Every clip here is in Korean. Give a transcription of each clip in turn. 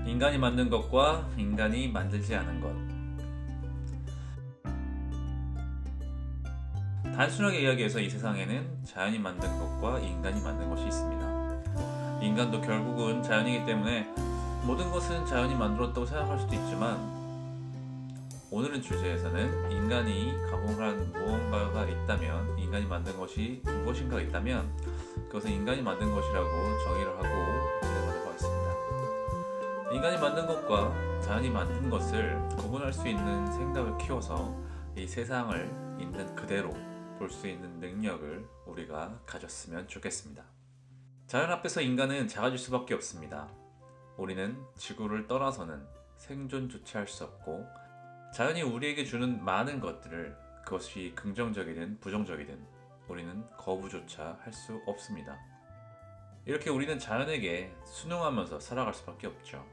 인간이 만든 것과 인간이 만들지 않은 것. 단순하게 이야기해서 이 세상에는 자연이 만든 것과 인간이 만든 것이 있습니다. 인간도 결국은 자연이기 때문에 모든 것은 자연이 만들었다고 생각할 수도 있지만, 오늘은 주제에서는 인간이 가공한 무언가가 있다면, 인간이 만든 것이 무엇인가가 있다면 그것은 인간이 만든 것이라고 정의를 하고 진행하도록 하겠습니다. 인간이 만든 것과 자연이 만든 것을 구분할 수 있는 생각을 키워서 이 세상을 있는 그대로 볼 수 있는 능력을 우리가 가졌으면 좋겠습니다. 자연 앞에서 인간은 작아질 수밖에 없습니다. 우리는 지구를 떠나서는 생존조차 할 수 없고, 자연이 우리에게 주는 많은 것들을, 그것이 긍정적이든 부정적이든 우리는 거부조차 할 수 없습니다. 이렇게 우리는 자연에게 순응하면서 살아갈 수밖에 없죠.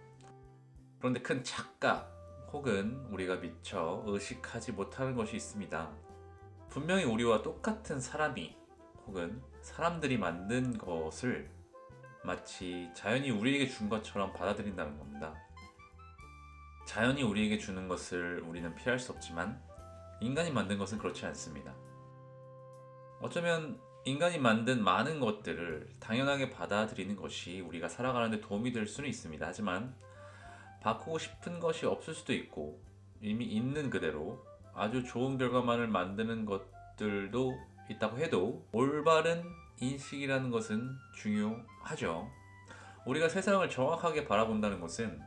그런데 큰 착각 혹은 우리가 미처 의식하지 못하는 것이 있습니다. 분명히 우리와 똑같은 사람이 혹은 사람들이 만든 것을 마치 자연이 우리에게 준 것처럼 받아들인다는 겁니다. 자연이 우리에게 주는 것을 우리는 피할 수 없지만 인간이 만든 것은 그렇지 않습니다. 어쩌면 인간이 만든 많은 것들을 당연하게 받아들이는 것이 우리가 살아가는 데 도움이 될 수는 있습니다. 하지만 바꾸고 싶은 것이 없을 수도 있고, 이미 있는 그대로 아주 좋은 결과만을 만드는 것들도 있다고 해도 올바른 인식이라는 것은 중요하죠. 우리가 세상을 정확하게 바라본다는 것은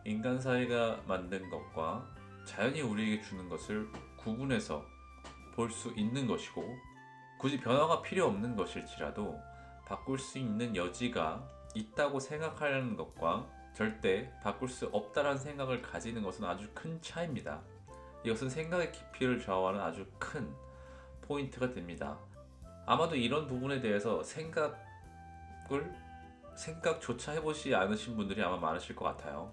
인간 사회가 만든 것과 자연이 우리에게 주는 것을 구분해서 볼 수 있는 것이고, 굳이 변화가 필요 없는 것일지라도 바꿀 수 있는 여지가 있다고 생각하는 것과 절대 바꿀 수 없다는 생각을 가지는 것은 아주 큰 차이입니다. 이것은 생각의 깊이를 좌우하는 아주 큰 포인트가 됩니다. 아마도 이런 부분에 대해서 생각조차 해보지 않으신 분들이 아마 많으실 것 같아요.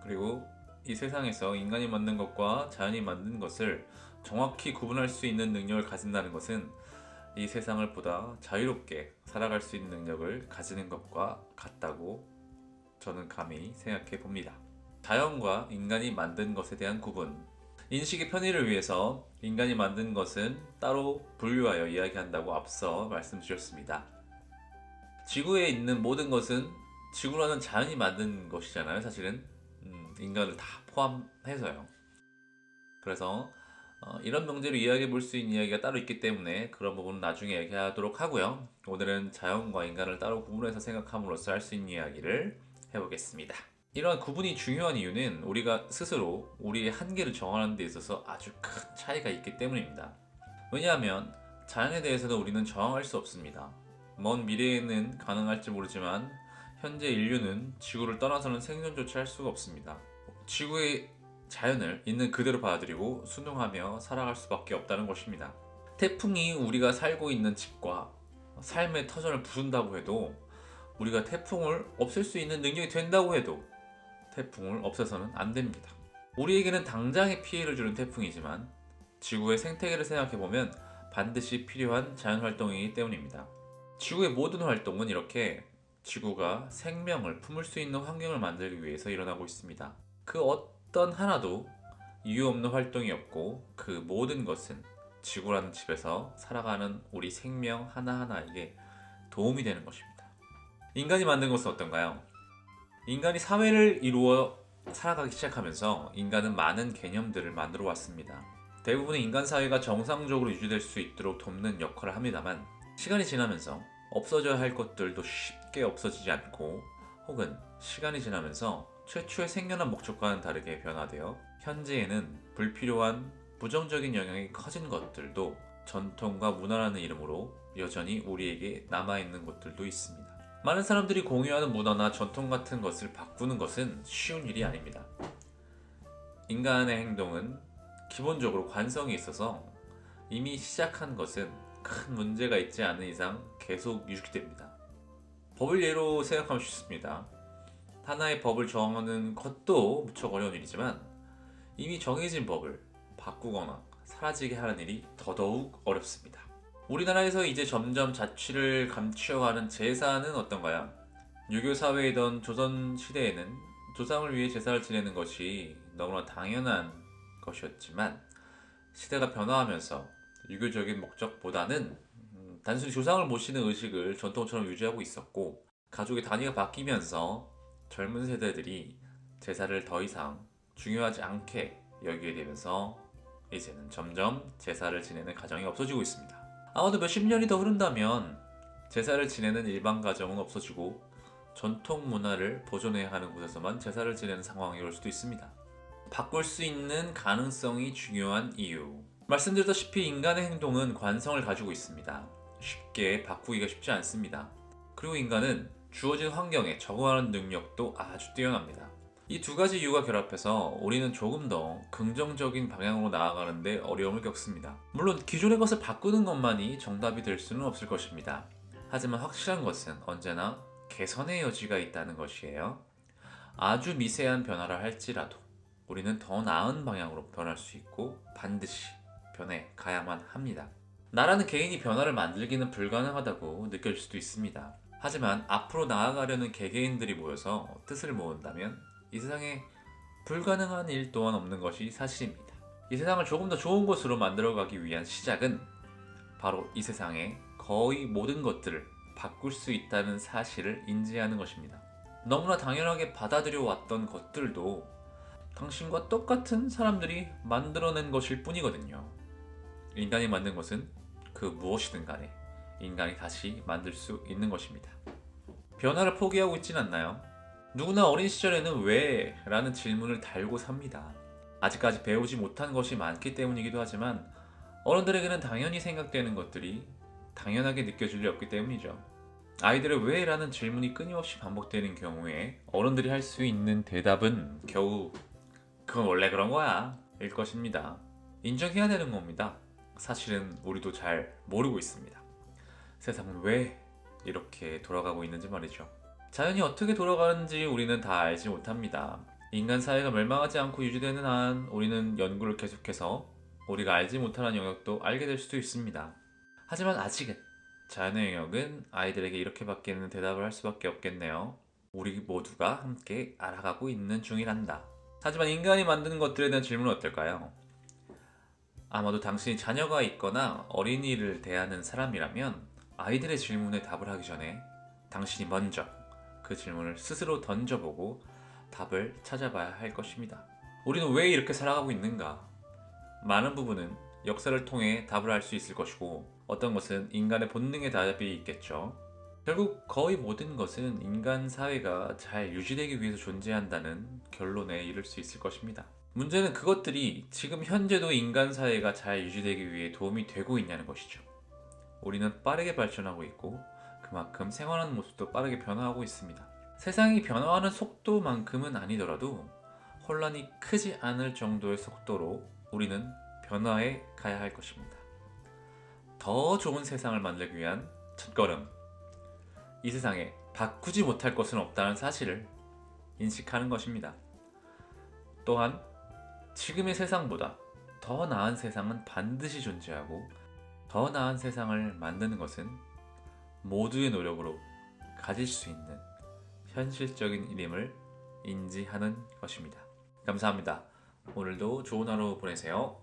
그리고 이 세상에서 인간이 만든 것과 자연이 만든 것을 정확히 구분할 수 있는 능력을 가진다는 것은 이 세상을 보다 자유롭게 살아갈 수 있는 능력을 가지는 것과 같다고 저는 감히 생각해 봅니다. 자연과 인간이 만든 것에 대한 구분. 인식의 편의를 위해서 인간이 만든 것은 따로 분류하여 이야기한다고 앞서 말씀드렸습니다. 지구에 있는 모든 것은 지구라는 자연이 만든 것이잖아요. 사실은 인간을 다 포함해서요. 그래서 이런 명제로 이야기해 볼 수 있는 이야기가 따로 있기 때문에 그런 부분은 나중에 얘기하도록 하고요. 오늘은 자연과 인간을 따로 구분해서 생각함으로써 할 수 있는 이야기를 해보겠습니다. 이러한 구분이 중요한 이유는 우리가 스스로 우리의 한계를 정하는 데 있어서 아주 큰 차이가 있기 때문입니다. 왜냐하면 자연에 대해서는 우리는 저항할 수 없습니다. 먼 미래에는 가능할지 모르지만 현재 인류는 지구를 떠나서는 생존조차 할 수가 없습니다. 지구의 자연을 있는 그대로 받아들이고 순응하며 살아갈 수밖에 없다는 것입니다. 태풍이 우리가 살고 있는 집과 삶의 터전을 부순다고 해도, 우리가 태풍을 없앨 수 있는 능력이 된다고 해도 태풍을 없애서는 안 됩니다. 우리에게는 당장의 피해를 주는 태풍이지만 지구의 생태계를 생각해보면 반드시 필요한 자연활동이기 때문입니다. 지구의 모든 활동은 이렇게 지구가 생명을 품을 수 있는 환경을 만들기 위해서 일어나고 있습니다. 그 어떤 하나도 이유 없는 활동이 없고, 그 모든 것은 지구라는 집에서 살아가는 우리 생명 하나하나에게 도움이 되는 것입니다. 인간이 만든 것은 어떤가요? 인간이 사회를 이루어 살아가기 시작하면서 인간은 많은 개념들을 만들어 왔습니다. 대부분의 인간 사회가 정상적으로 유지될 수 있도록 돕는 역할을 합니다만, 시간이 지나면서 없어져야 할 것들도 쉽게 없어지지 않고, 혹은 시간이 지나면서 최초의 생겨난 목적과는 다르게 변화되어 현재에는 불필요한 부정적인 영향이 커진 것들도 전통과 문화라는 이름으로 여전히 우리에게 남아있는 것들도 있습니다. 많은 사람들이 공유하는 문화나 전통 같은 것을 바꾸는 것은 쉬운 일이 아닙니다. 인간의 행동은 기본적으로 관성이 있어서 이미 시작한 것은 큰 문제가 있지 않은 이상 계속 유지됩니다. 법을 예로 생각하면 쉽습니다. 하나의 법을 정하는 것도 무척 어려운 일이지만 이미 정해진 법을 바꾸거나 사라지게 하는 일이 더더욱 어렵습니다. 우리나라에서 이제 점점 자취를 감추어가는 제사는 어떤가요? 유교 사회이던 조선 시대에는 조상을 위해 제사를 지내는 것이 너무나 당연한 것이었지만 시대가 변화하면서 유교적인 목적보다는 단순히 조상을 모시는 의식을 전통처럼 유지하고 있었고, 가족의 단위가 바뀌면서 젊은 세대들이 제사를 더 이상 중요하지 않게 여기게 되면서 이제는 점점 제사를 지내는 가정이 없어지고 있습니다. 아마도 몇십 년이 더 흐른다면 제사를 지내는 일반 가정은 없어지고 전통 문화를 보존해야 하는 곳에서만 제사를 지내는 상황이 올 수도 있습니다. 바꿀 수 있는 가능성이 중요한 이유. 말씀드렸다시피 인간의 행동은 관성을 가지고 있습니다. 쉽게 바꾸기가 쉽지 않습니다. 그리고 인간은 주어진 환경에 적응하는 능력도 아주 뛰어납니다. 이 두 가지 이유가 결합해서 우리는 조금 더 긍정적인 방향으로 나아가는데 어려움을 겪습니다. 물론 기존의 것을 바꾸는 것만이 정답이 될 수는 없을 것입니다. 하지만 확실한 것은 언제나 개선의 여지가 있다는 것이에요. 아주 미세한 변화를 할지라도 우리는 더 나은 방향으로 변할 수 있고 반드시 변해 가야만 합니다. 나라는 개인이 변화를 만들기는 불가능하다고 느껴질 수도 있습니다. 하지만 앞으로 나아가려는 개개인들이 모여서 뜻을 모은다면 이 세상에 불가능한 일 또한 없는 것이 사실입니다. 이 세상을 조금 더 좋은 곳으로 만들어가기 위한 시작은 바로 이 세상의 거의 모든 것들을 바꿀 수 있다는 사실을 인지하는 것입니다. 너무나 당연하게 받아들여 왔던 것들도 당신과 똑같은 사람들이 만들어낸 것일 뿐이거든요. 인간이 만든 것은 그 무엇이든 간에 인간이 다시 만들 수 있는 것입니다. 변화를 포기하고 있진 않나요? 누구나 어린 시절에는 왜? 라는 질문을 달고 삽니다. 아직까지 배우지 못한 것이 많기 때문이기도 하지만 어른들에게는 당연히 생각되는 것들이 당연하게 느껴질 리 없기 때문이죠. 아이들의 왜? 라는 질문이 끊임없이 반복되는 경우에 어른들이 할 수 있는 대답은 겨우 그건 원래 그런 거야 일 것입니다. 인정해야 되는 겁니다. 사실은 우리도 잘 모르고 있습니다. 세상은 왜 이렇게 돌아가고 있는지 말이죠. 자연이 어떻게 돌아가는지 우리는 다 알지 못합니다. 인간 사회가 멸망하지 않고 유지되는 한 우리는 연구를 계속해서 우리가 알지 못하는 영역도 알게 될 수도 있습니다. 하지만 아직은 자연의 영역은 아이들에게 이렇게밖에는 대답을 할 수밖에 없겠네요. 우리 모두가 함께 알아가고 있는 중이란다. 하지만 인간이 만드는 것들에 대한 질문은 어떨까요? 아마도 당신이 자녀가 있거나 어린이를 대하는 사람이라면 아이들의 질문에 답을 하기 전에 당신이 먼저 그 질문을 스스로 던져보고 답을 찾아봐야 할 것입니다. 우리는 왜 이렇게 살아가고 있는가? 많은 부분은 역사를 통해 답을 할 수 있을 것이고 어떤 것은 인간의 본능의 답이 있겠죠. 결국 거의 모든 것은 인간 사회가 잘 유지되기 위해서 존재한다는 결론에 이를 수 있을 것입니다. 문제는 그것들이 지금 현재도 인간 사회가 잘 유지되기 위해 도움이 되고 있냐는 것이죠. 우리는 빠르게 발전하고 있고 그만큼 생활하는 모습도 빠르게 변화하고 있습니다. 세상이 변화하는 속도만큼은 아니더라도 혼란이 크지 않을 정도의 속도로 우리는 변화해 가야 할 것입니다. 더 좋은 세상을 만들기 위한 첫걸음. 이 세상에 바꾸지 못할 것은 없다는 사실을 인식하는 것입니다. 또한 지금의 세상보다 더 나은 세상은 반드시 존재하고 더 나은 세상을 만드는 것은 모두의 노력으로 가질 수 있는 현실적인 일임을 인지하는 것입니다. 감사합니다. 오늘도 좋은 하루 보내세요.